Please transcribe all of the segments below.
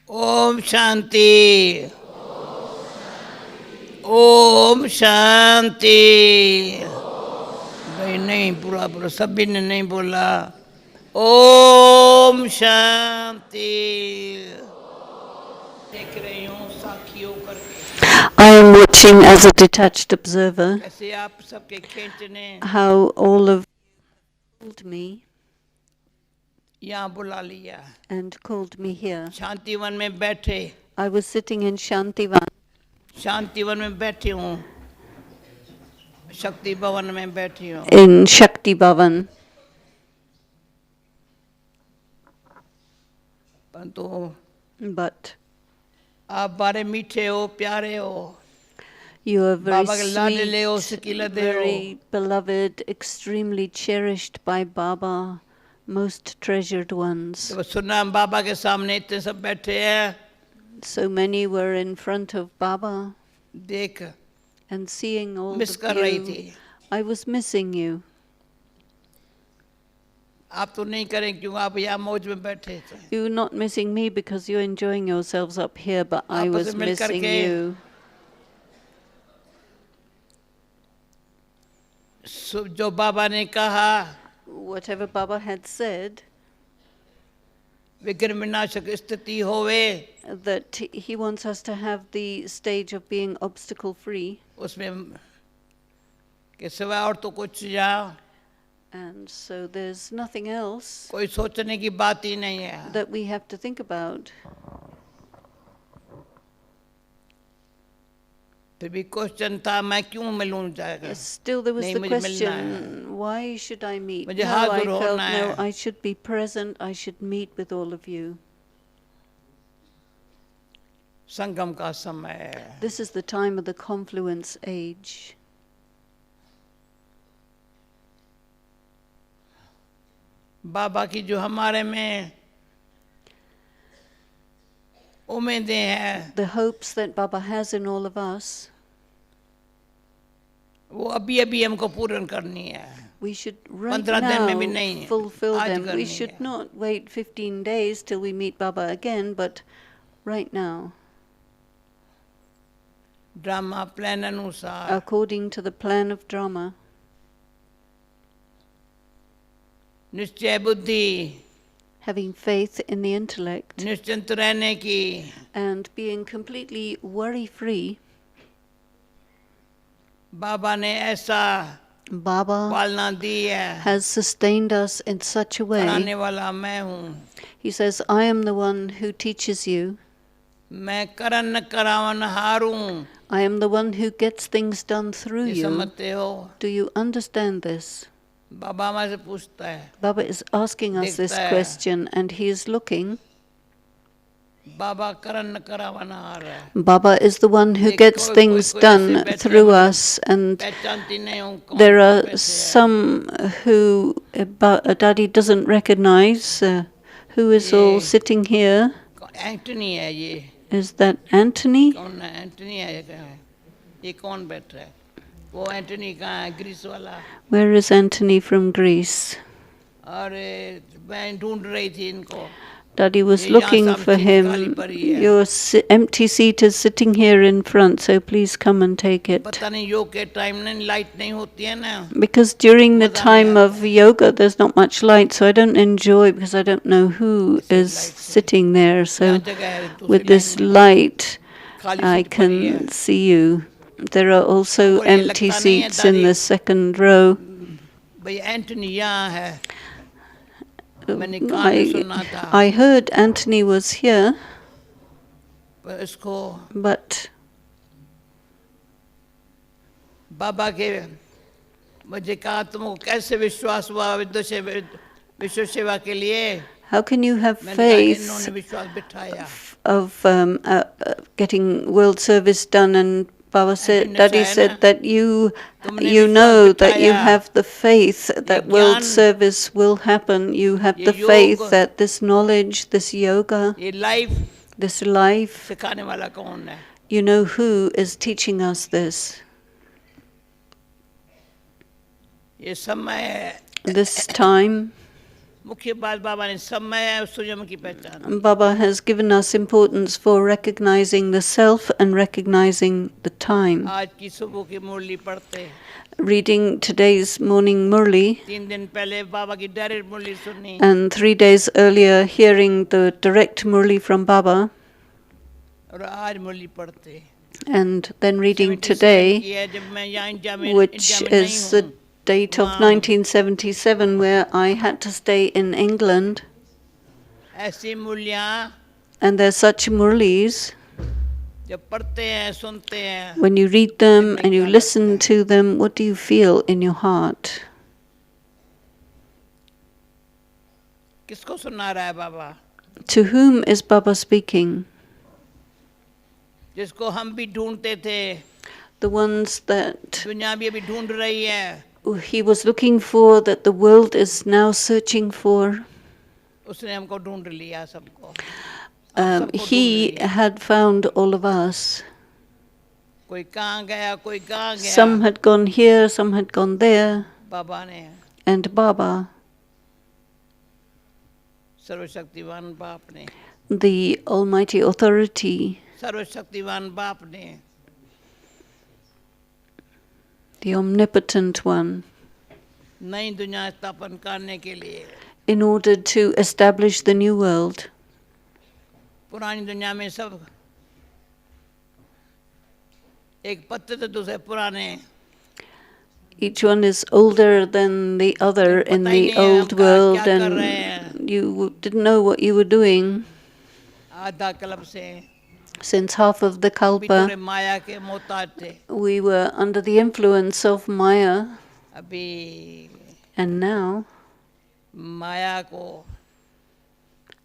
ओम शांति। ओम शांति। भाई नहीं पूरा पूरा सभी ने नहीं बोला। ओम शांति। देख रही हूँ साखियों करके I am watching as a detached observer कैसे आप सबके खींचने how all of you called me यहाँ बुला लिया। and called me here. Shantivan में बैठे, I was sitting in Shantivan, Shantivan में बैठी हूँ, शक्ति भवन में बैठी हूँ। in Shakti Bhavan, परंतु but आप बड़े मीठे हो, प्यारे हो, you are very बाबा के लाडले हो, sweet, सिकिलदे हो। very beloved, extremely cherished by Baba, most treasured ones. जब सुना बाबा के सामने इतने सब बैठे हैं, So many were in front of Baba, देख and seeing all miss of कर रही you, थी। I was missing you. आप तो नहीं करें क्यों, आप यहाँ मौज में बैठे थे। You're not missing me because you're enjoying yourselves up here, but I आपस was में मिल missing करके you. जो बाबा ने कहा, Whatever Baba had said, विघ्न विनाशक स्थिति होवे, that he wants us to have the stage of being obstacle free, उसमें के सिवा और तो कुछ यहाँ and so there's nothing else कोई सोचने की बात ही नहीं है। that we have to think about. फिर भी क्वेश्चन था, मैं क्यों मिलूं जाएगा। Still there was नहीं, the मुझे मिलना question, why should I meet? मुझे No, I हाजिर felt, होना no, है। I should be present, I should meet with all of you. संगम का समय है। This is the time of the confluence age. बाबा की जो हमारे में उम्मीदें हैं, The hopes that Baba has in all of us, वो अभी अभी हमको पूर्ण करनी है। we should right 15 दिन में भी now नहीं, fulfill आज them. We करनी should है। not wait 15 days till we meet Baba again, but right now, drama plan अनुसार according to the plan of drama, निश्चय बुद्धि, having faith in the intellect निश्चिंत रहने की, and being completely worry-free, बाबा ने ऐसा Baba पालना दी है। has sustained us in such a way. कराने वाला मैं हूँ, He says, I am the one who teaches you. मैं करन करावन हारूं। I am the one who gets things done through ये you. समझते हो? Do you understand this? बाबा हमारे से पूछता है, Baba is asking us this देखता है। question, and he is looking. बाबा करन करावन हार है। Baba is the one who एक gets कोई- things कोई- कोई done ऐसे बैठे through हैं, us, and पहचानती नहीं हूँ कौन there कौन are बैठे हैं। some who Daddy doesn't recognize. Who is all ये- sitting here? एंटनी है ये। Is that Anthony? कौन है? एंटनी है ये कहाँ है? ये कौन बैठ रहा है? वो एंटनी कहाँ है? ग्रीस वाला। Where is Anthony from Greece? अरे मैं ढूंढ रही थी इनको। Daddy was ये looking यहाँ for सामने खाली him. पड़ी है। Your empty seat is sitting here in front, so please come and take it. पता नहीं योग के टाइम में लाइट नहीं होती है ना। Because during the मजा नहीं time आता। of yoga, there's not much light, so I don't enjoy because I don't know who is sitting there. So यहाँ जगह है, दूसरी with this लाइन में light, खाली I सीट पड़ी है। can see you. There are also और ये empty लगता नहीं है seats in दादी- the second row. भाई एंटनी यहाँ है। मैंने कहानी सुना था। I heard Anthony was here, पर इसको but बाबा के मुझे कहा तुमको कैसे विश्वास हुआ विश्व सेवा के लिए। how can you have मैंने कहा कि faith इन्होंने विश्वास बिठाया। of getting world service done? And Baba said, तुमने Daddy चाहा said ना, that you तुमने know विश्वास that you बिठाया। have the faith that world ज्ञान- service will happen. You have ये the योग- faith that this knowledge, this yoga, ये लाइफ this life, सिखाने वाला कौन है? you know who is teaching us this. ये समय है, This time मुख्य बात बाबा ने समय और संयम की पहचान Baba has given us importance for recognizing the self and recognizing the time. आज की सुबह की मुरली पढ़ते Reading today's morning Murli, 3 दिन पहले बाबा की डायरेक्ट मुरली सुनी and 3 days earlier hearing the direct Murli from Baba, और आज मुरली पढ़ते and then reading 77 today, की है जब मैं यहाँ इंडिया में which नहीं is the हूँ date of 1977 where I had to stay in England, ऐसी मुरलियाँ and there's such Murlis. जब पढ़ते हैं सुनते हैं When you read them and you listen to them, what do you feel in your heart? किसको सुना रहा है बाबा To whom is Baba speaking? जिसको हम भी ढूंढते थे The ones that दुनिया भी अभी ढूंढ रही है he was looking for, that the world is now searching for. उसने हमको ढूंढ लिया सबको He had found all of us. कोई कहाँ गया कोई कहाँ गया Some had gone here, some had gone there, बाबा ने and Baba, सर्वशक्तिवान बाप ने the Almighty Authority, सर्वशक्तिवान बाप ने the Omnipotent One, नई दुनिया स्थापन करने के लिए in order to establish the new world. पुरानी दुनिया में सब एक पत्ते से दूसरे पुराने Each one is older than the other in the old world, and you didn't know what you were doing. आधा कल्प से Since half of the थोड़े Kalpa, माया के मोहताज थे we were under the influence of Maya, अभी and now माया को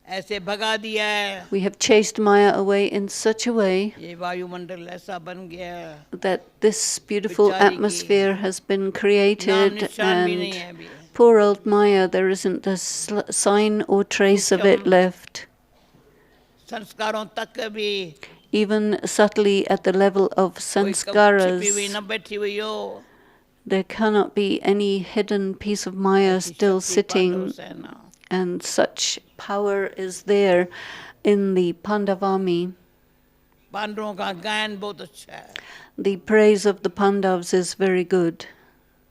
ऐसे भगा दिया है we have chased Maya away in such a way ये वायुमंडल ऐसा बन गया that this beautiful atmosphere has been नाम created, निशान भी नहीं and है अभी poor old Maya, there isn't a sign or trace of it left. संस्कारों तक भी Even subtly at the level of कोई कब छिपी हुई sanskaras, न बैठी हुई हो there cannot be any hidden piece of Maya ऐसी still शक्ति sitting, पांडव सेना and such power is there in the Pandavami. पांडवों का गायन बहुत अच्छा है The praise of the Pandavas is very good.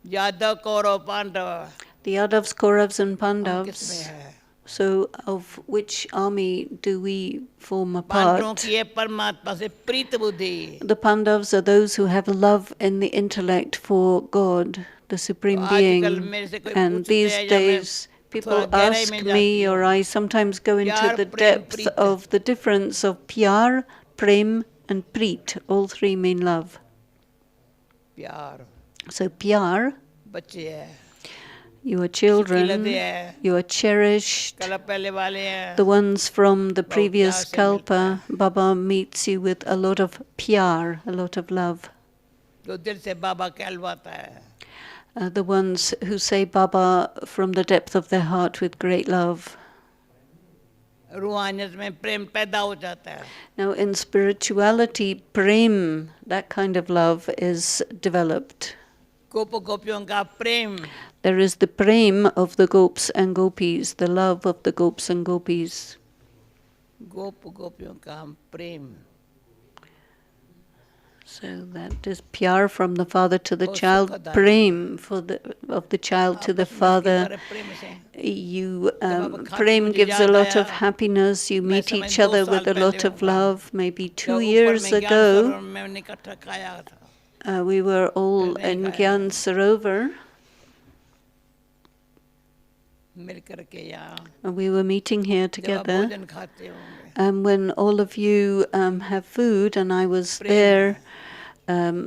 Yadav Kaurava Pandav The Yadavs, Kauravas and हम किसमें Pandavas, है so of which army do we form a पांडवों part? की है परमात्मा से प्रीत बुद्धि The Pandavas are those who have love in the intellect for God, the Supreme आजकल Being. मेरे से कोई And पूछते these हैं या मैं days, थोड़ा people गहराई ask में me, जाती or हूँ I sometimes go into प्यार the Prem depth Preet of the difference of Pyar, Prem, and Preet. All three mean love. प्यार So Pyar, बच्चे हैं you are लदे children, हैं you are cherished. कल पहले वाले हैं The ones from the बहुत previous प्यार से kalpa, Baba meets you with a lot of pyar, a lot of love. जो दिल से बाबा कहलवाता है The ones who say Baba from the depth of their heart with great love. रूहानियत में प्रेम पैदा हो जाता है Now in spirituality, prem, that kind of love is developed. गोप गोपियों का प्रेम There is the prem of the gops and gopis, the love of the gops and gopis. गोप गोपियों का प्रेम So that is pyar from the father to the Oh, child, sukhdai. prem of the child to the आपस में father. इसके बारे प्रेम से You आप खाते prem मुझे gives a याद lot of आया, happiness. You मैं meet समझ each 2 other साल with a पहले lot of होगा love. Maybe जब 2 ऊपर years में ज्ञान ago, सरोवर में मैंने इकट्ठा खाया था we were all नहीं in खाया। Gyan Sarovar. मिल करके यहाँ And we were meeting here जब आप together. भोजन खाते होंगे And when all of you have food, and I was there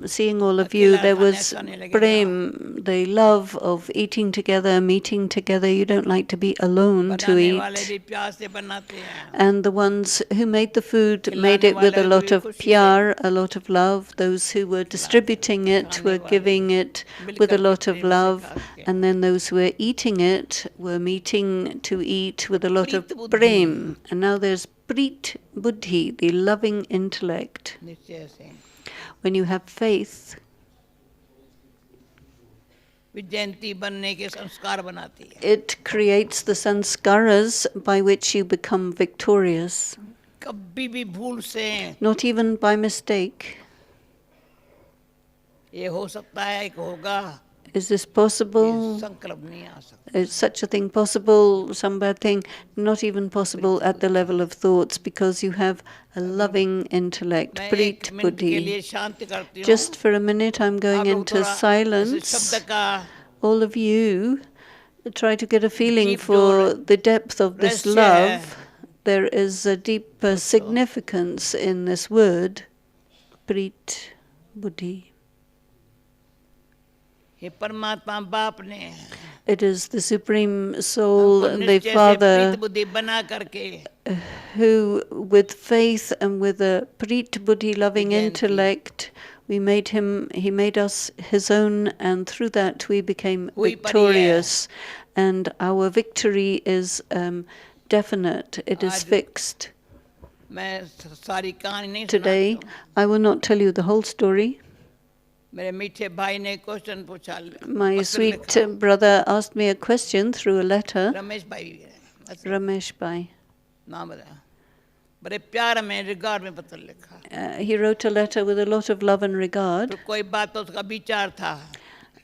seeing all of you, अकेला there खाने was अच्छा नहीं लगेगा prem, the love of eating together, meeting together. You don't like to be alone to बनाने वाले eat. भी प्यार से बनाते हैं And the ones who made the food made खिलाने it with a वाले lot भी of खुशी से pyar, a lot of love. Those who were distributing it खाने were वाले giving it mill with a करके lot of प्रेम से love. खाते हैं And then those who were eating it were meeting to eat with a lot of प्रीत बुद्धि prem. And now there's preet buddhi, the loving intellect. निश्चय से When you have faith, विजयंती बनने के संस्कार बनाती है. It creates the sanskaras by which you become victorious, कभी भी भूल से not even by mistake. ये हो सकता है कि होगा, Is this ये possible? संकल्प नहीं आ सकता. Is such a thing possible? Some bad thing? Not even possible at the level of thoughts, because you have a loving intellect, मैं Prit एक मिनट के Buddhi. लिए शांति करती हूँ. Just for a minute, I'm going आप लोग into थोड़ा ऐसे silence. शब्द का All of you try to get a feeling deep for जो the depth of this रहस्य है, love. There is a deep significance in this word, Prit Buddhi. ये परमात्मा बाप ने It is the Supreme Soul, हमको the निश्चय से Father, प्रीत बुद्धि बना करके who, with faith and with a Prit Buddhi loving Janki. intellect, he made us his own, and through that we became हुई परी है. victorious. And our victory is definite, it is आज fixed. मैं सारी कहानी नहीं Today, सुनाती हूँ. I will not tell you the whole story. मेरे मीठे भाई ने क्वेश्चन पूछा, My पत्र sweet लिखा. brother asked me a question through a letter, Ramesh भाई Ramesh Bhai. नाम बताया, बड़े प्यार में रिगार्ड में पत्र लिखा. He wrote a letter with a lot of love and regard. तो कोई बात तो उसका विचार था.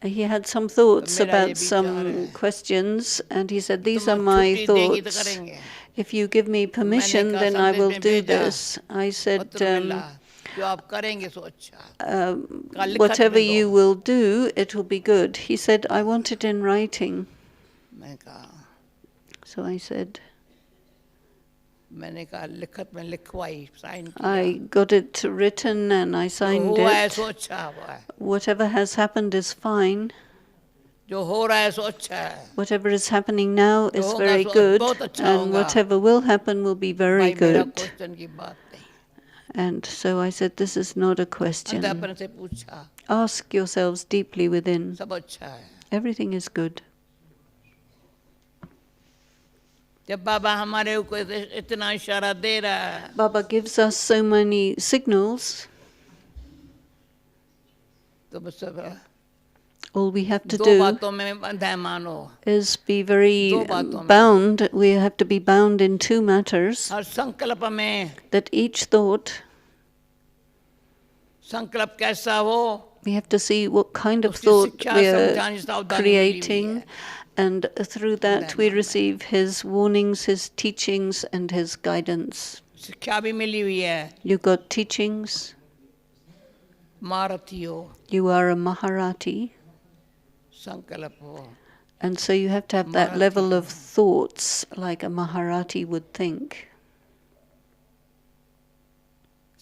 He had some thoughts तो मेरा ये about विचार some है. questions, and he said, "These तुम are my छुट्टी देगी तो thoughts. करेंगे. If you give me permission, कहा, then I संदेश will में do भेजा. this." I said, पत्र मिला, जो आप करेंगे सो अच्छा. कहा, लिखत "Whatever में दो. you will do, it will be good." He said, "I want it in writing." मैं कहा, So I said, मैंने कहा लिखत में लिखवाई, साइन किया. I got it written and I जो signed हुआ है it. सो अच्छा हुआ है. Whatever has happened is fine. जो हो रहा है सो अच्छा है. Whatever is happening now is होगा very सो good, बहुत अच्छा and होगा. whatever will happen will be very भाई मेरा good. क्वेश्चन की बात नहीं. And so I said, this is not a अंदर question. अपने से पूछा, Ask yourselves deeply within. सब अच्छा है. Everything is good. जब बाबा हमारे ऊपर इतना इशारा दे रहा है, Baba gives us so many signals. तो बस सब All we have to दो do बातों में बंधा है मानो. is be very दो बातों में. bound. We have to be bound in two matters. हर संकल्प में That each thought, संकल्प कैसा हो, we have to see what kind of उसकी thought शिक्षा we are समझाने सावधानी मिली हुई creating. है. And through that we receive his warnings, his teachings, and his guidance. शिक्षा भी मिली हुई है. You got teachings. महारथी हो, You are a Maharati. संकल्प हो. And so you have to have that level of thoughts like a Maharati would think.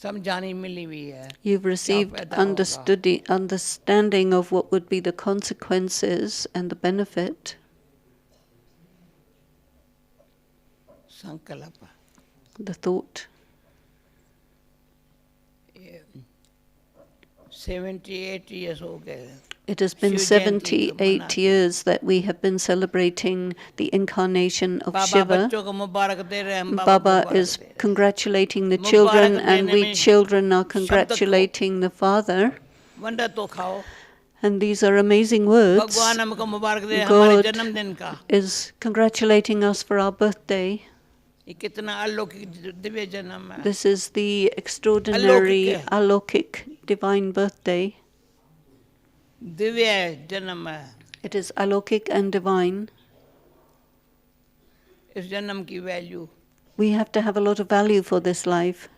समझानी मिली हुई है. You've received पैदा होगा. understanding of what would be the consequences and the benefit. संकल्प. The thought. 78 years हो गए. It has been Shiv Jayanti को 78 मनाते. years that we have been celebrating the incarnation of Baba Shiva. बच्चों को मुबारक दे रहे हैं. हम बाबा को Baba मुबारक is दे रहे हैं. congratulating the Mubarak children, and देने we में children are शब्द को congratulating the Father. वंडा तो खाओ. And these are amazing words. भगवान हमको मुबारक दे हमारे God जन्मदिन का. is congratulating us for our birthday. ये कितना अलौकिक दिव्य जन्म है. This is the extraordinary, अलौकिक है. alokik, divine birthday. दिव्य जन्म है. It is alokik and divine. इस जन्म की value We have to have a lot of value for this life.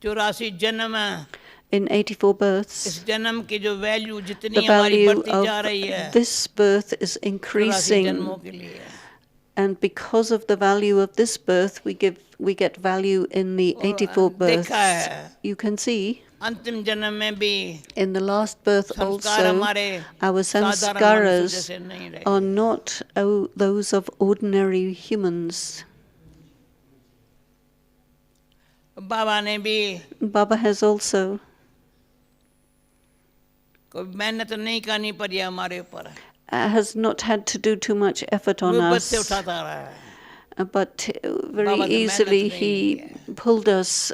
84 जन्म है. In 84 births, इस जन्म की जो वैल्यू जितनी the हमारी value बढ़ती जा रही है, of this birth is 84 increasing. जन्मों के लिए. And because of the value of this birth, we get value in the 84 births. देखा है. You can see अंतिम जन्म में भी in the last birth संस्कार also, हमारे our साधारण मनुष्य sanskaras जैसे नहीं रहे. are not those of ordinary humans. बाबा ने भी Baba has also कोई मेहनत नहीं करनी पड़ी हमारे ऊपर. has not had to do too much effort on मुसीबत से us, उठाता रहा है. but very Baba ने easily मेहनत नहीं he की pulled us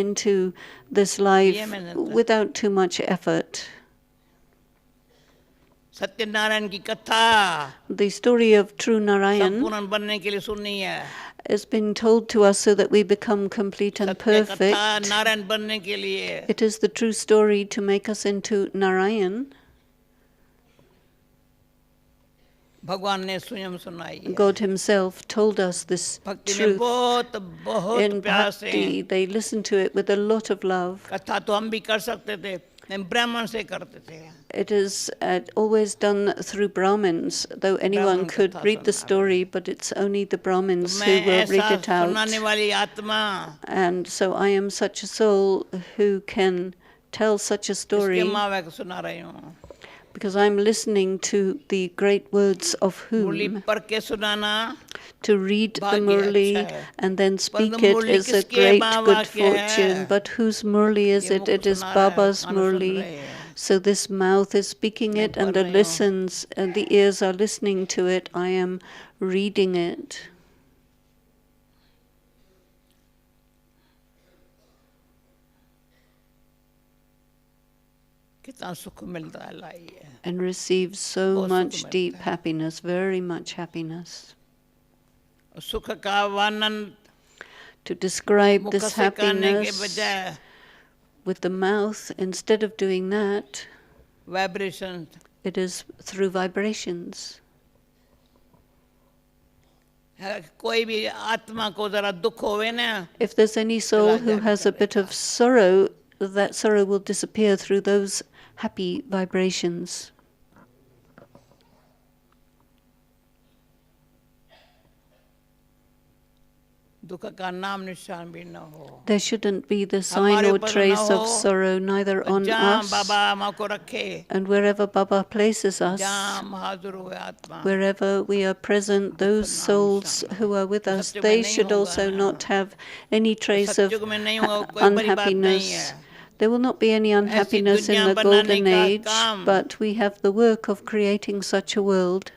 into this life ये मेहनत है. without too much effort. Satyanarayan की कथा The story of true Narayan संपूर्ण बनने के लिए सुननी है. has been told to us so that we become complete and सत्य कथा perfect. नारायण बनने के लिए. It is the true story to make us into Narayan. भगवान ने स्वयं सुनाई है. God himself told us this भक्ति में truth. बहुत बहुत In प्यार से. bhakti, they listened to it with a lot of love. कथा तो हम भी कर सकते थे, हम ब्राह्मण से करते थे. It is always done through Brahmins, though anyone could read the story, but it's only the Brahmins who will read it out. सुनाने वाली आत्मा. And so I am such a soul who can tell such a story इसके माँ को सुना रही हूँ. because I'm listening to the great words of Murali whom. पढ़ के सुनाना To read the भाग्य Murli अच्छा है. and then speak परंतु it मुरली is a किसके great बाबा good के है? fortune. But whose Murli is ये it? मुख It is सुना रहा है, Baba's कान सुन Murli. रहे हैं. So this mouth is speaking it and the listens and the ears are listening to it. I am reading it. कितना सुख मिलता है लाइए. And receive so बहुत सुख much मिलता deep है. happiness, very much happiness. सुख का वर्णन To describe मुख this से करने के happiness बजाय with the mouth, instead of doing that, vibration. it is through vibrations. कोई भी आत्मा को जरा दुख होवे ना, If there's any soul who has a bit of sorrow, that sorrow will disappear through those happy vibrations. दुख का नाम निशान भी न हो. There shouldn't be the sign हमारे or ऊपर न trace of हो. sorrow, neither on जहाँ us, बाबा माँ को रखे, and wherever Baba places us, जहाँ हम हाजिर हुए आत्मा. wherever we are present, those souls who are with us, सत्युग में they नहीं should होगा also ना. not have any trace of सत्युग में नहीं होगा, कोई बड़ी बात नहीं unhappiness. है. There will not be any unhappiness in दुनिया the बनाने golden का age, काम. but we have the work of creating such a world.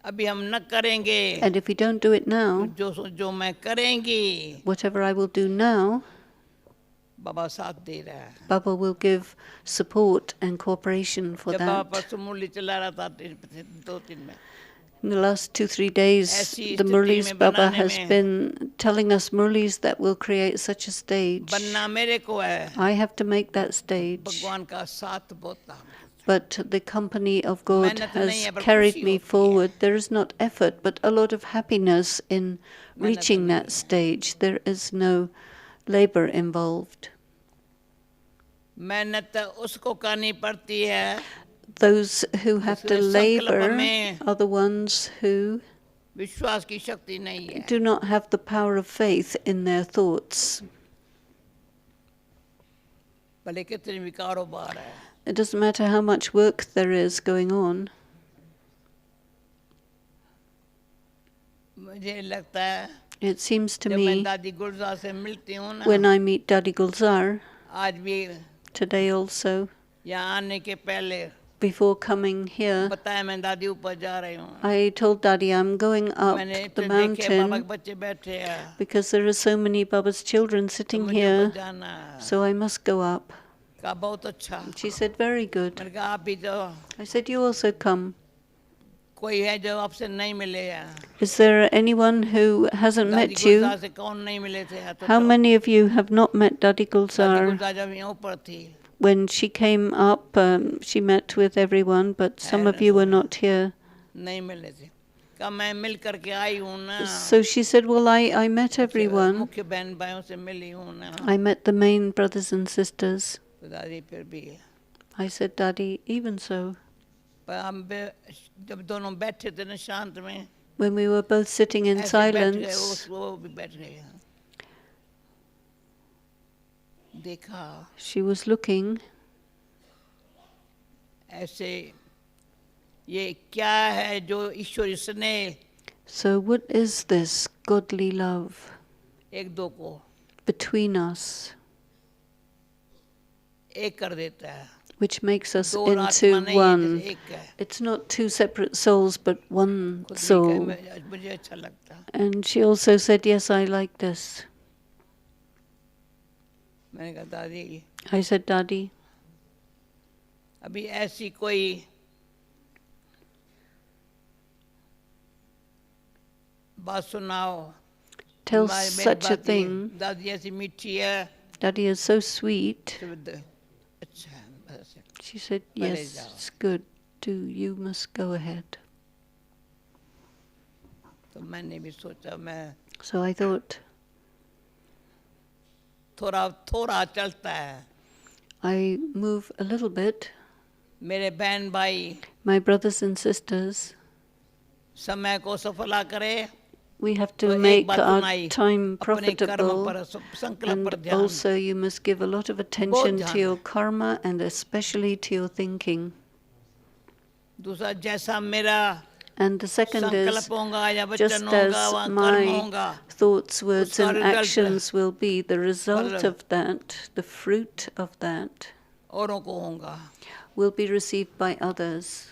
अभी हम न करेंगे, And if we don't do it now, जो मैं करेंगी, whatever I will do now, बाबा साथ दे रहा है. Baba will give support and cooperation for जब बाबा that. परसों मुरली चला रहा था 2-3 में, In the last 2-3 days, ऐसी the स्थिति Murlis में Baba बनाने has में been telling us Murlis that will create such a stage. बनना मेरे को है. I have to make that stage. भगवान का साथ बहुत. But the company of God मेहनत नहीं has है, पर carried खुशी me होती है. forward. There is not effort, but a lot of happiness in reaching नहीं that stage. There is no labor involved. मेहनत उसको करनी पड़ती है Those who have to उसके संकल्प labor में are the ones who विश्वास की शक्ति नहीं है. do not have the power of faith in their thoughts. भले कितने भी कारोबार है, It doesn't matter how much work there is going on. मुझे लगता है It seems to जब मैं me, दादी गुलजार से मिलती हूँ ना, when I meet Dadi Gulzar, आज भी today also, यहाँ आने के पहले before coming here, बताया मैं दादी ऊपर जा रही हूँ. I told Daddy I'm going up मैंने the तो देखे बाबा mountain के बच्चे बैठे हैं, because there are so many Baba's children तो sitting मुझे ऊपर here, जाना है. so I must go up. कहा बहुत अच्छा. She said, very good. मैंने कहा आप भी जाओ. I said, you also come. कोई है जो आपसे नहीं मिले हैं? Is there anyone who hasn't दादी met you? गुलजार से कौन नहीं मिले थे? तो How many of you have not met Dadi दादी Gulzar? गुलजार जब यहाँ ऊपर थी, When she came up, she met with everyone, but some of you were not here. नहीं मिले थे. कहा मैं मिल करके आई हूँ ना. So she said, well, I met everyone. मुख्य बहन भाइयों से मिली हूँ ना. I met the main brothers and sisters. तो दादी फिर भी. I said, Daddy, even so. पर हम जब दोनों बैठे थे ना शांत में, When we were both sitting in ऐसे बैठ गए, silence, वो भी बैठ गए. देखा she was looking. ऐसे ये क्या है जो ईश्वरी स्नेह So what is this godly love एक दो को between us, एक कर देता है. which makes us दो आत्मा into नहीं है, one? जैसे एक है. It's not two separate souls, but one खुद भी soul. कहे, मुझे अच्छा लगता. And she also said, yes, I like this. मैंने कहा दादी I said, Daddy, अभी ऐसी कोई बात सुनाओ, Tell मेरी such a बात ये thing. दादी ऐसी मीठी है, Daddy is so sweet. अच्छा बस She said, पहले yes, जाओ. it's good. You must go ahead. तो मैंने भी सोचा मैं So I thought, थोड़ा थोड़ा चलता है. I move a little bit. मेरे बहन भाई My brothers and sisters, समय को सफला करे, we have तो to एक make बात our सुनाई, time अपने कर्म profitable. पर संकल्प पर And ध्यान. also you must give a lot of बहुत attention to ध्यान your है. karma and especially to your thinking. दूसरा जैसा मेरा And the second is, संकल्प होगा या वचन just होगा as वहाँ कर्म my होगा, thoughts, words, उसका and result actions will be the result फल of that, the fruit of that, औरों को होगा. will be received by others.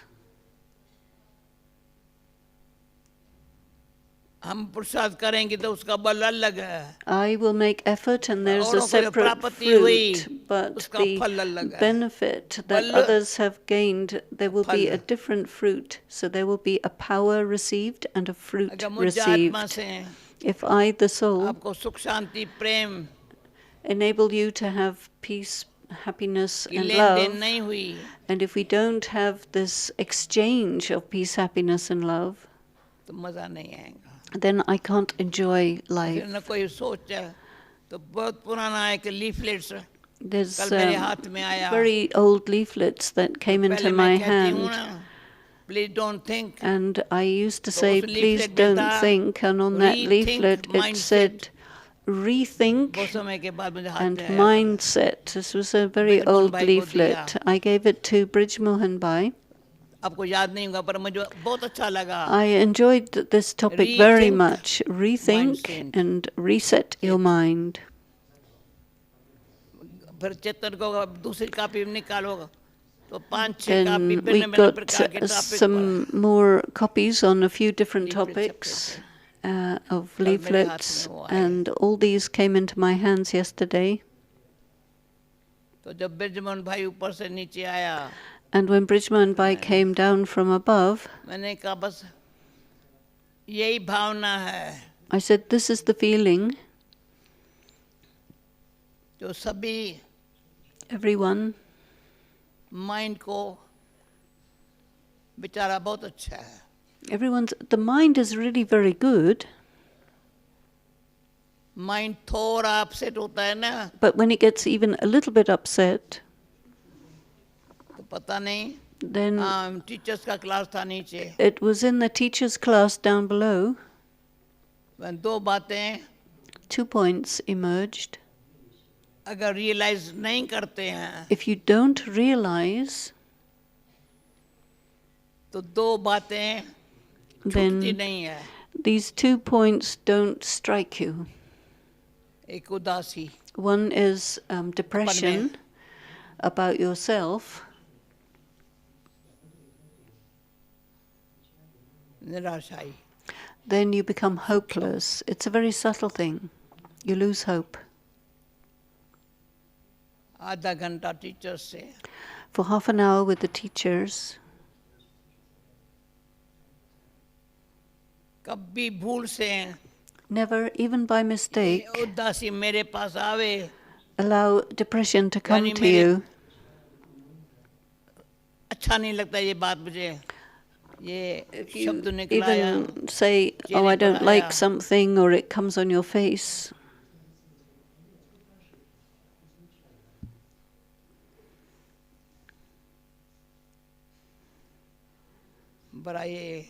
हम पुरुषार्थ करेंगे तो उसका बल अलग है. I will make effort and there's a औरों को जो separate प्राप्ति हुई, fruit, but उसका the फल अलग है. benefit that बल others have gained, there will be फल. a different fruit. So there will be a power received and a fruit अगर मुझे आत्मा received. से If I, the soul, आपको सुख शांति प्रेम enable you to have peace, happiness, की and lane then love, नहीं हुई, and if we don't have this exchange of peace, happiness, and love, तो मजा नहीं आएगा. then I can't enjoy फिर life. न कोई सोच है, तो बहुत पुराना एक लीफलेट्स There's कल मेरे हाथ में आया. very old leaflets that came into पहले my मैं कहती हूँ hand, ना, please don't think. and I used to तो say, उस please leaflet में don't था, think, and on that rethink leaflet it mindset. said, rethink बहुत समय के बाद मुझे हाथ and में आया. mindset. This was a very Bridgemohan old Bhai को leaflet. दिया. I gave it to Bridgemohan Bhai. आपको याद नहीं होगा पर मुझे बहुत अच्छा लगा. I enjoyed this topic very Rethink much. Rethink mindset. and reset your mind. फिर चेतन को दूसरी कॉपी निकालो, तो 5-6 कॉपी Then we भिन्न भिन्न got प्रकार के topic some more copies on a few different Leaflets topics of कल मेरे हाथ leaflets, में वो आए. and all these came into my hands yesterday. तो जब ब्रिजमोहन भाई ऊपर से नीचे आया, And when Bridgemohan Bhai came down from above, मैंने कहा बस यही भावना है I said, this is the feeling. जो सभी Everyone, माइंड को बेचारा बहुत अच्छा है. the mind is really very good, mind थोड़ा अपसेट होता है ना, but when it gets even a little bit upset, तो पता नहीं. then टीचर्स का क्लास था नीचे, it was in the teacher's class down below, दो बातें 2 points emerged. अगर रियलाइज नहीं करते हैं, If you don't realize, तो दो बातें छूटती then नहीं है. these 2 points don't strike you. एक उदासी, One is depression about yourself, निराशाई. then you become hopeless. It's a very subtle thing. You lose hope. आधा घंटा टीचर्स से, For half an hour with the teachers, कभी भूल से never, even by mistake, उदासी मेरे पास आवे, allow depression to come यानी to मेरे you. अच्छा नहीं लगता ये बात मुझे, ये If you शब्द निकल आया, even say, oh, चेहरे I पर don't आया. like something, or it comes on your face, बड़ा ये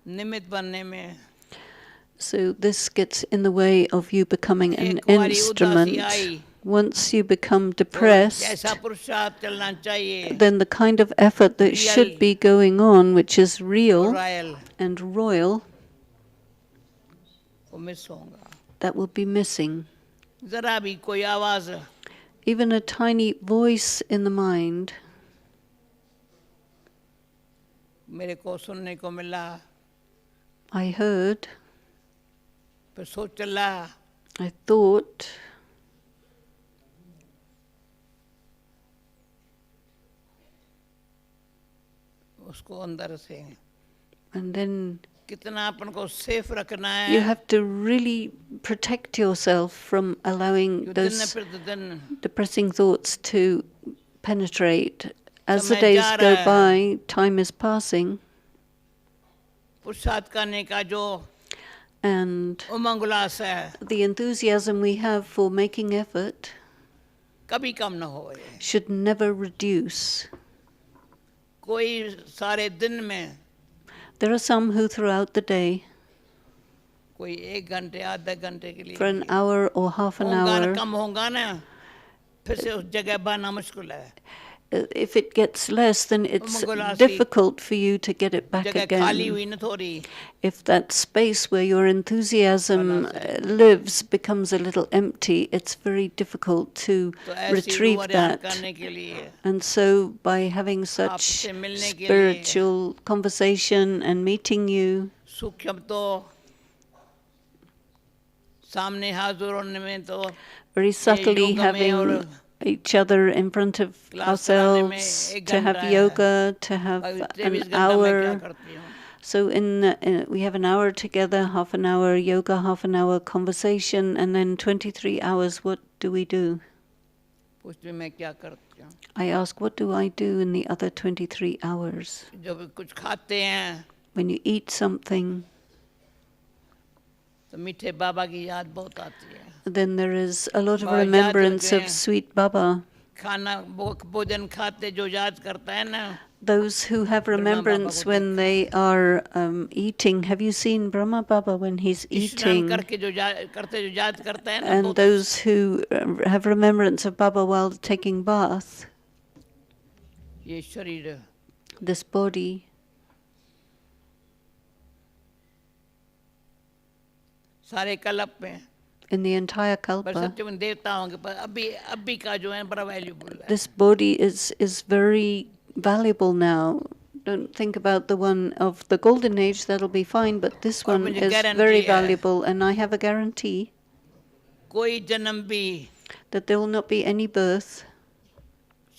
निमित्त बनने में. so this gets in the way of you becoming an एक बारी instrument. उदासी आई, Once you become तो depressed, जैसा पुरुषार्थ चलना चाहिए, then the kind of effort that should Real. be going on, which is real royal, and royal, वो miss होगा. that will be missing. जरा भी कोई आवाज, Even a tiny voice in the mind, मेरे को सुनने को मिला, I heard, फिर सोच चला, I thought, उसको अंदर से and then कितना अपन को सेफ रखना You है have to really protect yourself from allowing जो दिन those प्रतिदिन depressing thoughts to penetrate. As the समय days जा go रहा है by, time is passing, पुरुषार्थ करने का जो and उमंग उल्लास है the enthusiasm we have for making effort कभी कम न हो should never reduce. कोई सारे दिन में There are some who throughout the day, कोई 1 घंटे आधे घंटे के लिए for an hour or half an होगा hour, कम होगा ना फिर से उस जगह बना मुश्किल है if it gets less, then it's Umang difficult for you to get it back जगह खाली again. हुई न थोड़ी If that space where your enthusiasm lives becomes a little empty, it's very difficult to तो ऐसी retrieve रूह that. करने के लिए And so, by having such आपसे मिलने के लिए spiritual conversation and meeting you, सूक्ष्म तो सामने हाजिर होने में तो very subtly योग में और having each other in front of class कराने में ourselves, 1 to have घंटा है yoga, to have और an 23 घंटा मैं क्या hour. करती हूँ So we have an hour together, half an hour yoga, half an hour conversation, and then 23 hours, what do we do? पूछती मैं क्या करती हूँ I ask, what do I do in the other 23 hours? जब कुछ खाते हैं When you eat something, तो मीठे बाबा की याद बहुत आती है then there is a lot of बहुत याद remembrance रखे of हैं। sweet Baba. खाना भोजन खाते जो याद करता है ना Those who have Baba remembrance को when they are eating. Have you seen Brahma Baba when he's स्नान eating? करके जो करते जो याद करता है ना And बहुत those who have remembrance of Baba while taking bath, ये शरीर this body, सारे कल्प में in the entire पर kalpa, सत्य में देवता होंगे पर अभी का जो है बड़ा वैल्यूबल है this body is very valuable now. Don't think about the one of the golden age, that'll be fine, but this और one मुझे is guarantee very है valuable, and I have a guarantee कोई जन्म भी that there will not be any birth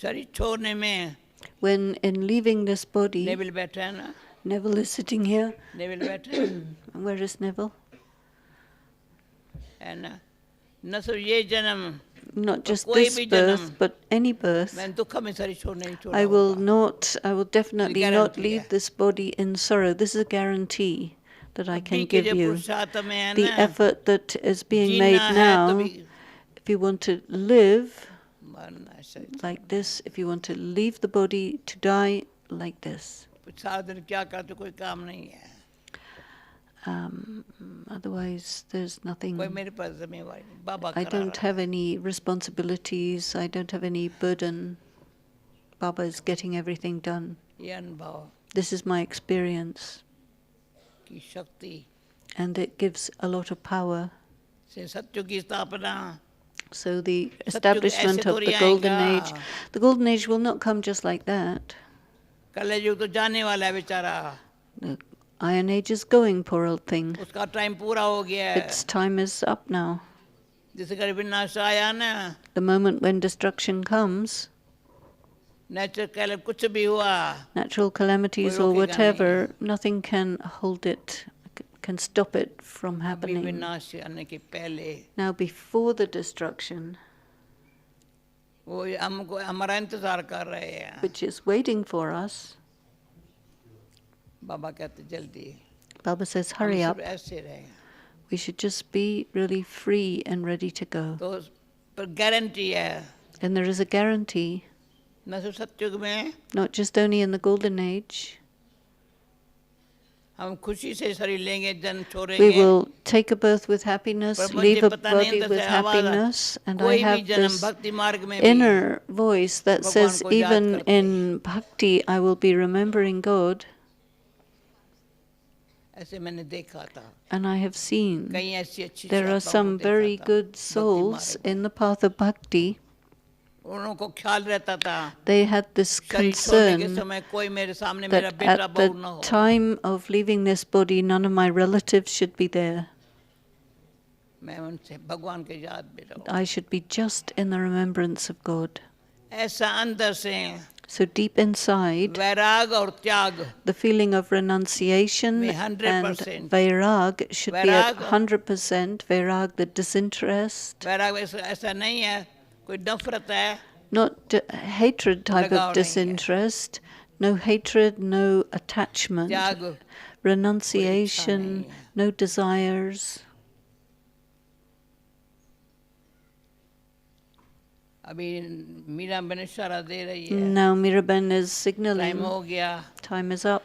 शरीर छोड़ने में when, in leaving this body, Neville बैठा है ना Neville is sitting here. Neville बैठा है And where is Neville? ना न सिर्फ ये जन्म Not just कोई this भी birth, जन्म but any birth. मैं दुख में शरीर छोड़ने नहीं छोड़ा I will होगा definitely not guarantee leave है this body in sorrow. This is a guarantee that I अभी can के give जो you. पुरुषार्थ में है The ना effort that is being Jeena made है तो now, भी if you want to live मरना है सही like this, if you want to leave the body to die like this. सारा दिन क्या करते कोई काम नहीं है Otherwise, there's nothing. कोई मेरे पास जिम्मेवारी नहीं बाबा I करा don't रहा have any responsibilities. I don't have any burden. Baba is getting everything done. है ये अनुभव This is my experience, की शक्ति and it gives a lot of power. से सत्य की स्थापना So the ऐसे establishment of थोड़ी the golden आएगा। age, the golden age will not come just like that. कलयुग तो जाने वाला है बेचारा The iron age is going, poor old thing. उसका टाइम पूरा हो गया है Its time is up now. जिस घर विनाश आया ना The moment when destruction comes, nature कैलब कुछ भी हुआ natural calamities कोई or रोकेगा whatever, nothing can hold it, can stop it from अभी happening. विनाश आने के पहले Now, before the destruction, वो हमको हमारा इंतजार कर रहे हैं which is waiting for us, बाबा कहते जल्दी Baba says, हम hurry सब up. ऐसे रहे We should just be really free and ready to go. तो पर गारंटी है And there is a guarantee, न सिर्फ सत्युग में not just only in the golden age. हम खुशी से शरीर लेंगे जन्म We छोड़ेंगे will take a birth with happiness, पर मुझे leave a पता नहीं body अंदर with से आवाज happiness, and I कोई भी have जन्म this भक्ति मार्ग में भी inner voice that भगवान says, को याद even करते in bhakti, I will be remembering God. ऐसे मैंने देखा था And I have seen कहीं ऐसी अच्छी there are आत्माओं को some देखा very था, good भक्ति souls मार्ग में। in the path of bhakti. उन्हों को ख्याल रहता था They had this शरीर छोड़ने के concern समय कोई मेरे सामने मेरा that बेटा at बहू the न हो time of leaving this body, none of my relatives should be there. मैं उनसे भगवान के याद में रहूं I should be just in the remembrance of God. ऐसा अंदर से So deep inside, वैराग और त्याग the feeling of renunciation में and 100%. vairag should be at Vairag- 100%. Vairag, the disinterest, वैराग ऐसा नहीं है कोई नफरत है not hatred type लगाव of नहीं है। disinterest, no hatred, no attachment, त्याग renunciation, नहीं है। no desires. अभी मीरा बन इशारा दे रही है Now Miraben is time signaling हो गया time is up.